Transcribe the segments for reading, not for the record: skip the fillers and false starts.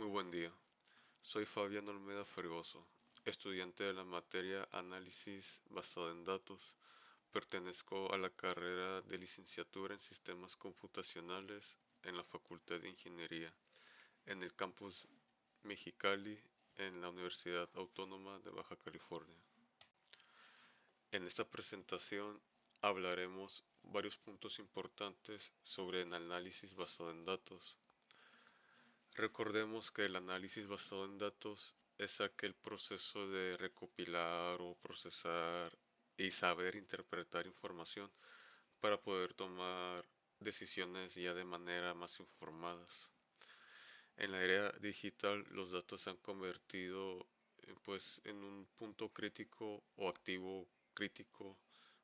Muy buen día. Soy Fabián Olmeda Fregoso, estudiante de la materia Análisis basado en datos. Pertenezco a la carrera de licenciatura en Sistemas Computacionales en la Facultad de Ingeniería, en el campus Mexicali, en la Universidad Autónoma de Baja California. En esta presentación hablaremos varios puntos importantes sobre el análisis basado en datos. Recordemos que el análisis basado en datos es aquel proceso de recopilar o procesar y saber interpretar información para poder tomar decisiones ya de manera más informadas. En la era digital los datos se han convertido pues en un punto crítico o activo crítico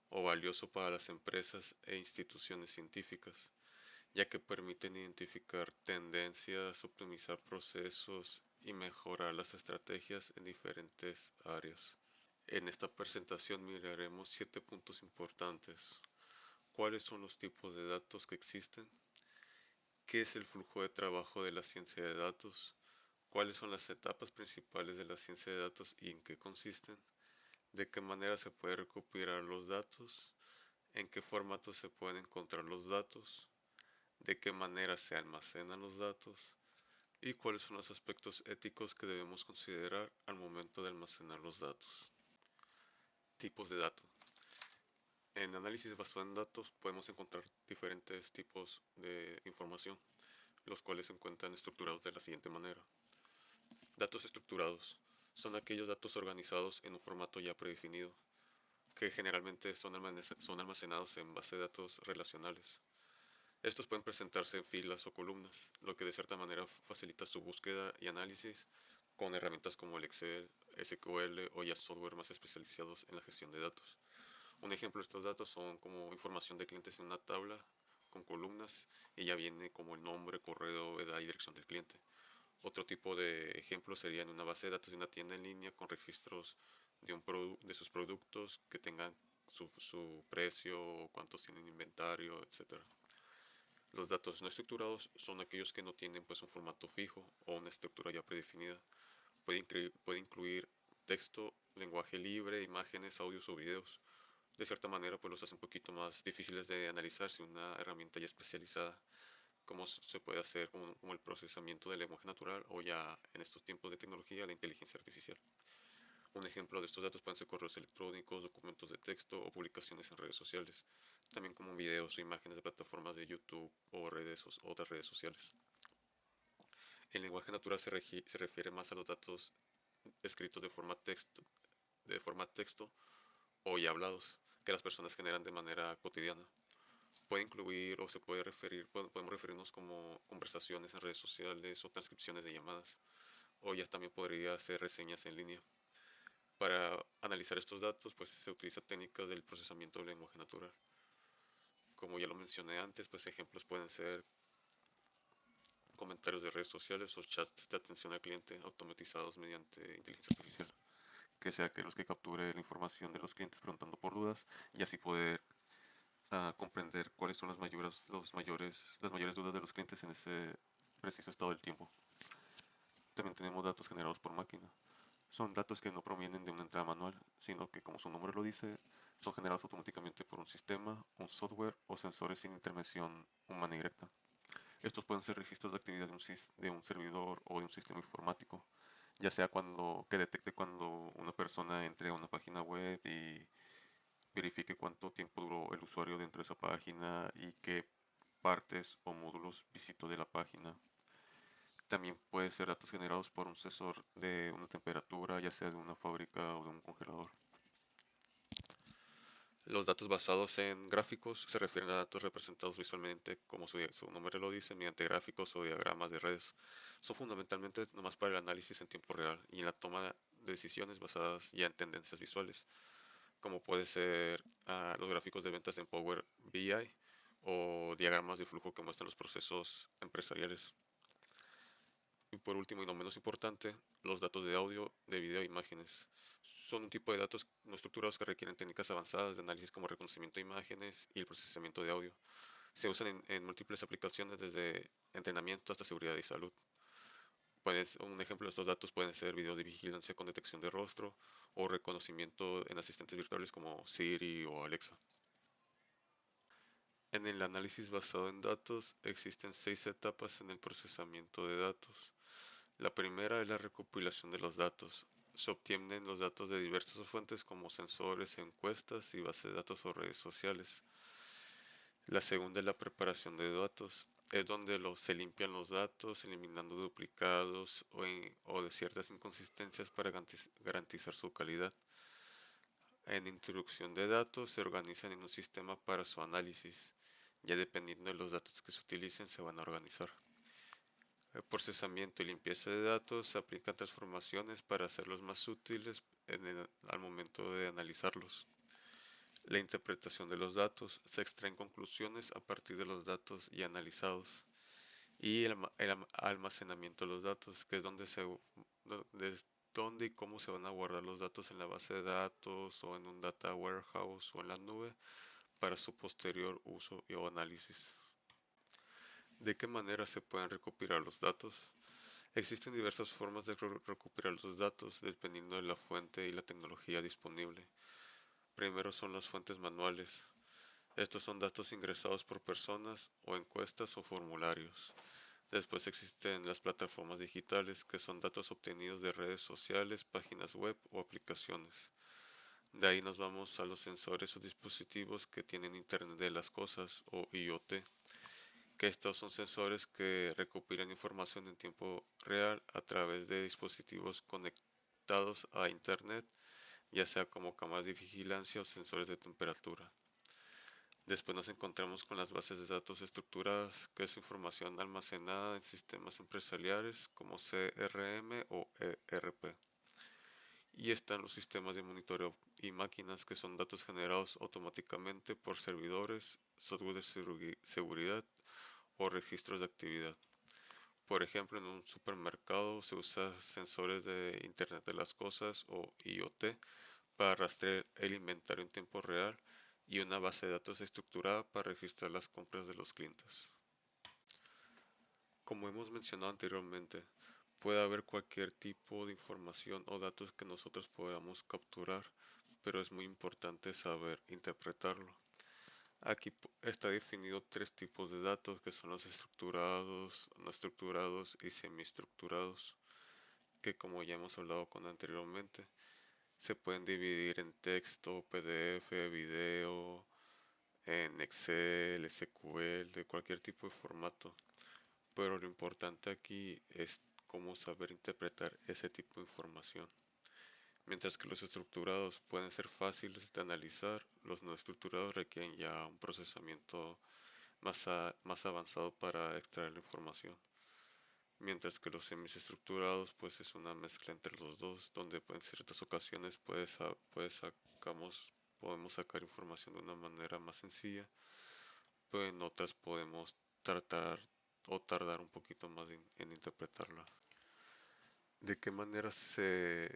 o valioso para las empresas e instituciones científicas, ya que permiten identificar tendencias, optimizar procesos y mejorar las estrategias en diferentes áreas. En esta presentación miraremos 7 puntos importantes. ¿Cuáles son los tipos de datos que existen? ¿Qué es el flujo de trabajo de la ciencia de datos? ¿Cuáles son las etapas principales de la ciencia de datos y en qué consisten? ¿De qué manera se puede recopilar los datos? ¿En qué formato se pueden encontrar los datos? ¿De qué manera se almacenan los datos? ¿Y cuáles son los aspectos éticos que debemos considerar al momento de almacenar los datos? Tipos de datos. En análisis basado en datos podemos encontrar diferentes tipos de información, los cuales se encuentran estructurados de la siguiente manera. Datos estructurados son aquellos datos organizados en un formato ya predefinido, que generalmente son almacenados en bases de datos relacionales. Estos pueden presentarse en filas o columnas, lo que de cierta manera facilita su búsqueda y análisis con herramientas como el Excel, SQL o ya software más especializados en la gestión de datos. Un ejemplo de estos datos son como información de clientes en una tabla con columnas y ya viene como el nombre, correo, edad y dirección del cliente. Otro tipo de ejemplo sería en una base de datos de una tienda en línea con registros de sus productos que tengan su precio, cuántos tienen inventario, etcétera. Los datos no estructurados son aquellos que no tienen pues un formato fijo o una estructura ya predefinida. Puede incluir texto, lenguaje libre, imágenes, audios o videos. De cierta manera pues los hace un poquito más difíciles de analizar sin una herramienta ya especializada, como se puede hacer como el procesamiento del lenguaje natural o ya en estos tiempos de tecnología la inteligencia artificial. Un ejemplo de estos datos pueden ser correos electrónicos, documentos de texto o publicaciones en redes sociales, también como videos o imágenes de plataformas de YouTube o otras redes sociales. El lenguaje natural se refiere más a los datos escritos de forma texto o ya hablados que las personas generan de manera cotidiana. Puede incluir o se puede referir, podemos referirnos como conversaciones en redes sociales o transcripciones de llamadas, o ya también podría hacer reseñas en línea. Para analizar estos datos, pues se utilizan técnicas del procesamiento del lenguaje natural. Como ya lo mencioné antes, pues ejemplos pueden ser comentarios de redes sociales o chats de atención al cliente automatizados mediante inteligencia artificial, que sea que los que capture la información de los clientes preguntando por dudas y así poder comprender cuáles son las mayores dudas de los clientes en ese preciso estado del tiempo. También tenemos datos generados por máquina. Son datos que no provienen de una entrada manual, sino que, como su nombre lo dice, son generados automáticamente por un sistema, un software o sensores sin intervención humana directa. Estos pueden ser registros de actividad de un servidor o de un sistema informático, ya sea que detecte cuando una persona entre a una página web y verifique cuánto tiempo duró el usuario dentro de esa página y qué partes o módulos visitó de la página. También puede ser datos generados por un sensor de una temperatura, ya sea de una fábrica o de un congelador. Los datos basados en gráficos se refieren a datos representados visualmente, como su nombre lo dice, mediante gráficos o diagramas de redes. Son fundamentalmente nomás para el análisis en tiempo real y en la toma de decisiones basadas ya en tendencias visuales, como puede ser los gráficos de ventas en Power BI o diagramas de flujo que muestran los procesos empresariales. Y por último y no menos importante, los datos de audio, de video e imágenes. Son un tipo de datos no estructurados que requieren técnicas avanzadas de análisis como reconocimiento de imágenes y el procesamiento de audio. Se usan en múltiples aplicaciones desde entrenamiento hasta seguridad y salud. Un ejemplo de estos datos pueden ser videos de vigilancia con detección de rostro o reconocimiento en asistentes virtuales como Siri o Alexa. En el análisis basado en datos existen 6 etapas en el procesamiento de datos. La primera es la recopilación de los datos. Se obtienen los datos de diversas fuentes como sensores, encuestas y bases de datos o redes sociales. La segunda es la preparación de datos. Es donde se limpian los datos, eliminando duplicados o de ciertas inconsistencias para garantizar su calidad. En introducción de datos se organizan en un sistema para su análisis. Ya dependiendo de los datos que se utilicen se van a organizar. El procesamiento y limpieza de datos se aplican transformaciones para hacerlos más útiles al momento de analizarlos. La interpretación de los datos se extraen conclusiones a partir de los datos ya analizados. Y el almacenamiento de los datos, que es donde y cómo se van a guardar los datos en la base de datos o en un data warehouse o en la nube para su posterior uso o análisis. ¿De qué manera se pueden recopilar los datos? Existen diversas formas de recuperar los datos dependiendo de la fuente y la tecnología disponible. Primero son las fuentes manuales. Estos son datos ingresados por personas o encuestas o formularios. Después existen las plataformas digitales, que son datos obtenidos de redes sociales, páginas web o aplicaciones. De ahí nos vamos a los sensores o dispositivos que tienen Internet de las Cosas o IoT, que estos son sensores que recopilan información en tiempo real a través de dispositivos conectados a Internet, ya sea como cámaras de vigilancia o sensores de temperatura. Después nos encontramos con las bases de datos estructuradas, que es información almacenada en sistemas empresariales como CRM o ERP. Y están los sistemas de monitoreo y máquinas, que son datos generados automáticamente por servidores, software de seguridad o registros de actividad. Por ejemplo, en un supermercado se usa sensores de Internet de las Cosas o IoT para rastrear el inventario en tiempo real y una base de datos estructurada para registrar las compras de los clientes. Como hemos mencionado anteriormente, puede haber cualquier tipo de información o datos que nosotros podamos capturar, pero es muy importante saber interpretarlo. Aquí está definido 3 tipos de datos, que son los estructurados, no estructurados y semiestructurados, que como ya hemos hablado con anteriormente, se pueden dividir en texto, PDF, video, en Excel, SQL, de cualquier tipo de formato. Pero lo importante aquí es cómo saber interpretar ese tipo de información. Mientras que los estructurados pueden ser fáciles de analizar, los no estructurados requieren ya un procesamiento más avanzado para extraer la información. Mientras que los semiestructurados pues es una mezcla entre los dos, donde en ciertas ocasiones podemos sacar información de una manera más sencilla, pero en otras podemos tratar o tardar un poquito más en interpretarla. ¿De qué manera se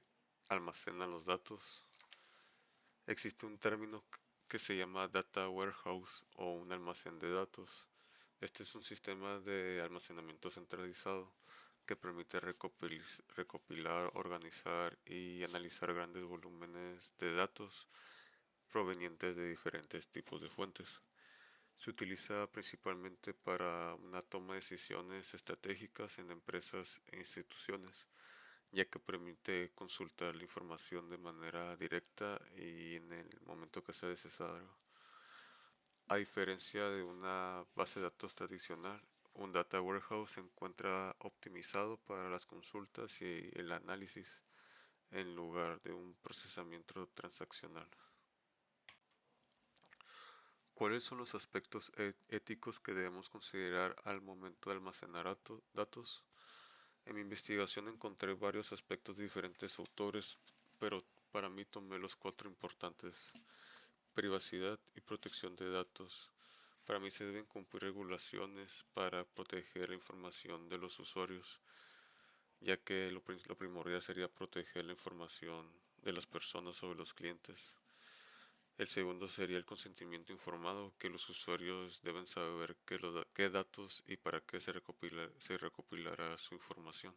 almacenan los datos? Existe un término que se llama data warehouse o un almacén de datos. Este es un sistema de almacenamiento centralizado que permite recopilar, organizar y analizar grandes volúmenes de datos provenientes de diferentes tipos de fuentes. Se utiliza principalmente para una toma de decisiones estratégicas en empresas e instituciones, ya que permite consultar la información de manera directa y en el momento que sea necesario. A diferencia de una base de datos tradicional, un data warehouse se encuentra optimizado para las consultas y el análisis en lugar de un procesamiento transaccional. ¿Cuáles son los aspectos éticos que debemos considerar al momento de almacenar datos? En mi investigación encontré varios aspectos de diferentes autores, pero para mí tomé los 4 importantes: privacidad y protección de datos. Para mí se deben cumplir regulaciones para proteger la información de los usuarios, ya que lo primordial sería proteger la información de las personas sobre los clientes. El segundo sería el consentimiento informado, que los usuarios deben saber qué datos y para qué se recopilará su información.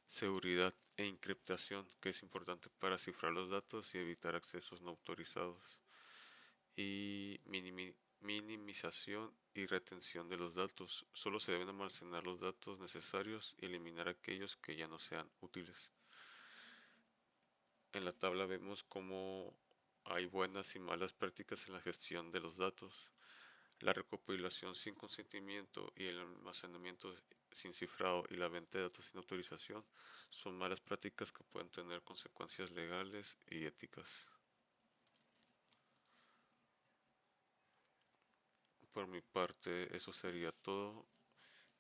seguridad e encriptación, que es importante para cifrar los datos y evitar accesos no autorizados, y minimización y retención de los datos. Solo se deben almacenar los datos necesarios y eliminar aquellos que ya no sean útiles. En la tabla vemos cómo hay buenas y malas prácticas en la gestión de los datos. La recopilación sin consentimiento y el almacenamiento sin cifrado y la venta de datos sin autorización son malas prácticas que pueden tener consecuencias legales y éticas. Por mi parte, eso sería todo.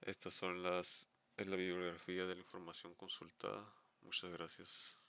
Estas son es la bibliografía de la información consultada. Muchas gracias.